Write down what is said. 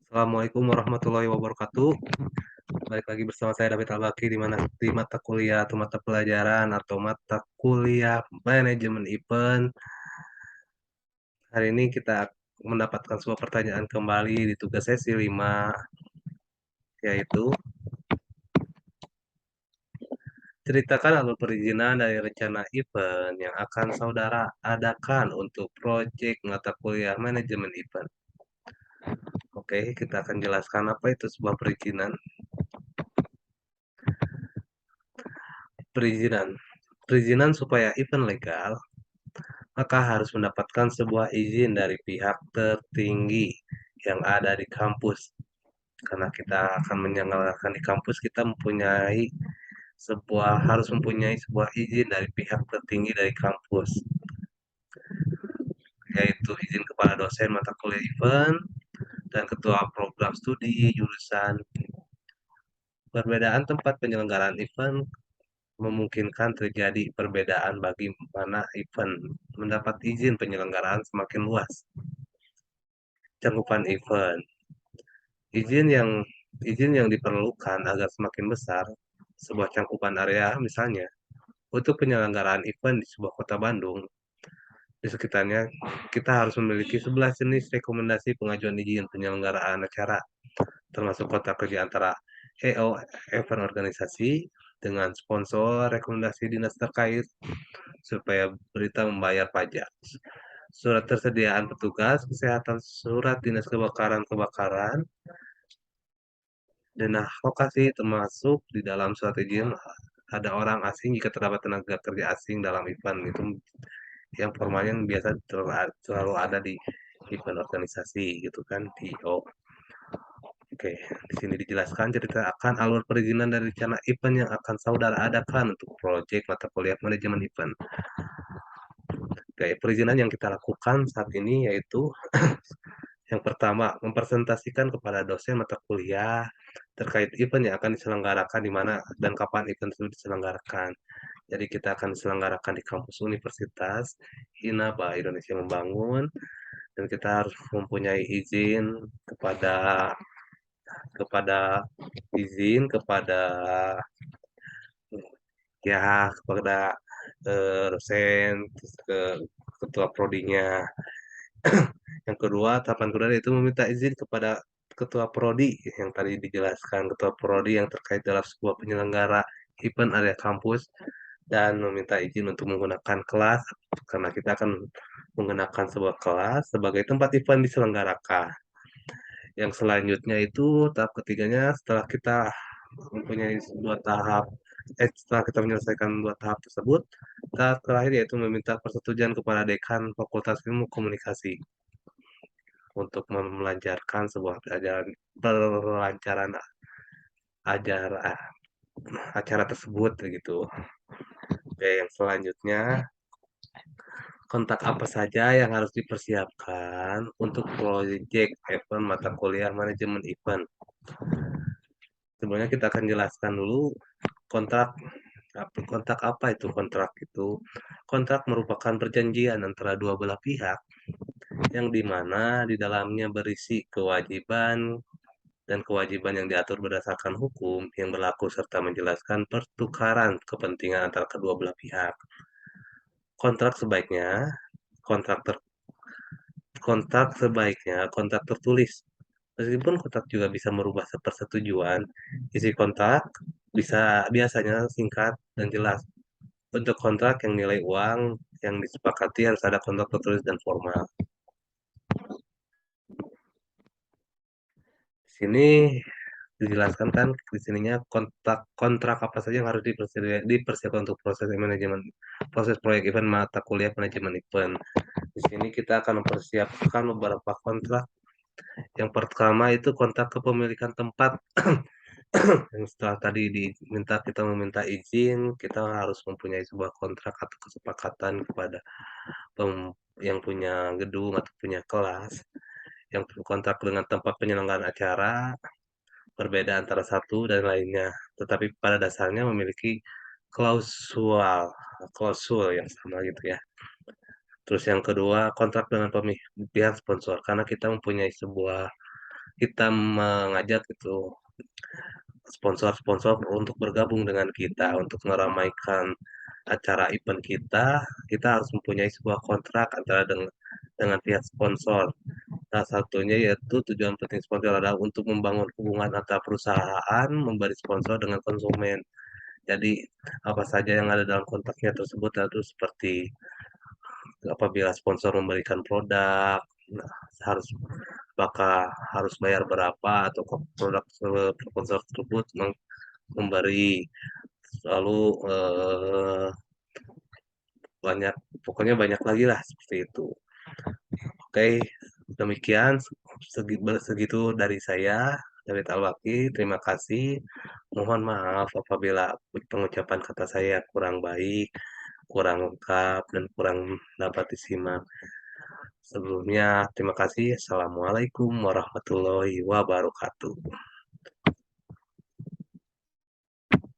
Assalamualaikum warahmatullahi wabarakatuh. Balik lagi bersama saya David Albaki di mata kuliah atau mata pelajaran atau mata kuliah manajemen event. Hari ini kita mendapatkan sebuah pertanyaan kembali di tugas sesi 5, yaitu ceritakan alur perizinan dari rencana event yang akan saudara adakan untuk proyek mata kuliah manajemen event. Oke, kita akan jelaskan apa itu sebuah perizinan. Perizinan. Perizinan supaya event legal maka harus mendapatkan sebuah izin dari pihak tertinggi yang ada di kampus. Karena kita akan menyelenggarakan di kampus, kita harus mempunyai sebuah izin dari pihak tertinggi dari kampus, yaitu izin kepada dosen mata kuliah event dan ketua program studi jurusan. Perbedaan tempat penyelenggaraan event memungkinkan terjadi perbedaan bagi mana event mendapat izin penyelenggaraan semakin luas. Cakupan event. Izin yang izin yang diperlukan agar semakin besar sebuah cakupan area misalnya untuk penyelenggaraan event di sebuah kota Bandung, di sekitarnya kita harus memiliki 11 jenis rekomendasi pengajuan izin penyelenggaraan acara, termasuk kota kerja antara EO event organisasi dengan sponsor, rekomendasi dinas terkait supaya berita membayar pajak, surat tersediaan petugas kesehatan, surat dinas kebakaran, dan lokasi termasuk di dalam surat izin ada orang asing jika terdapat tenaga kerja asing dalam event itu yang formalnya yang biasa selalu ada di event organisasi gitu kan di Oke, di sini dijelaskan cerita akan alur perizinan dari rencana event yang akan saudara adakan untuk proyek mata kuliah manajemen event. Oke, perizinan yang kita lakukan saat ini yaitu yang pertama, mempresentasikan kepada dosen mata kuliah terkait event yang akan diselenggarakan di mana dan kapan event tersebut diselenggarakan. Jadi kita akan diselenggarakan di kampus universitas INABA Indonesia Membangun dan kita harus mempunyai izin kepada kepada kepada kepada dosen, terus ke ketua prodinya. Yang kedua, tahapan kedua yaitu meminta izin kepada ketua prodi yang tadi dijelaskan, ketua prodi yang terkait dalam sebuah penyelenggara event area kampus dan meminta izin untuk menggunakan kelas karena kita akan menggunakan sebuah kelas sebagai tempat event diselenggarakan. Yang selanjutnya itu tahap ketiganya setelah kita mempunyai setelah kita menyelesaikan dua tahap tersebut, tahap terakhir yaitu meminta persetujuan kepada dekan Fakultas Ilmu Komunikasi untuk melancarkan sebuah pelancaran ajar acara tersebut gitu. Oke, yang selanjutnya kontak apa saja yang harus dipersiapkan untuk proyek event mata kuliah manajemen event. Sebenarnya kita akan jelaskan dulu kontrak. Kontrak apa itu kontrak itu? Kontrak merupakan perjanjian antara dua belah pihak yang dimana di dalamnya berisi kewajiban dan kewajiban yang diatur berdasarkan hukum yang berlaku serta menjelaskan pertukaran kepentingan antara kedua belah pihak. Kontrak sebaiknya kontrak ter, kontrak sebaiknya kontrak tertulis. Meskipun kontrak juga bisa merubah persetujuan, isi kontrak biasanya singkat dan jelas. Untuk kontrak yang nilai uang yang disepakati harus ada kontrak tertulis dan formal. Di sini dijelaskan kan di sininya kontrak kontrak apa saja yang harus dipersiapkan untuk proses proyek event mata kuliah manajemen event. Di sini kita akan mempersiapkan beberapa kontrak. Yang pertama itu kontrak kepemilikan tempat. Yang setelah tadi kita meminta izin, kita harus mempunyai sebuah kontrak atau kesepakatan kepada yang punya gedung atau punya kelas yang kontrak dengan tempat penyelenggaraan acara berbeda antara satu dan lainnya, tetapi pada dasarnya memiliki klausul klausul yang sama gitu ya. Terus yang kedua, kontrak dengan pihak sponsor karena kita mempunyai sebuah kita mengajak gitu sponsor-sponsor untuk bergabung dengan kita untuk meramaikan acara event kita, kita harus mempunyai sebuah kontrak antara dengan pihak sponsor. Salah satunya yaitu tujuan penting sponsor adalah untuk membangun hubungan antara perusahaan memberi sponsor dengan konsumen. Jadi apa saja yang ada dalam kontraknya tersebut itu seperti apabila sponsor memberikan produk, nah, harus apakah harus bayar berapa atau produk sponsor tersebut memberi lalu banyak pokoknya banyak lagi lah seperti itu. Oke, demikian segitu dari saya, David Alwaki. Terima kasih. Mohon maaf apabila pengucapan kata saya kurang baik, kurang lengkap, dan kurang dapat disimak. Sebelumnya, terima kasih. Assalamualaikum warahmatullahi wabarakatuh.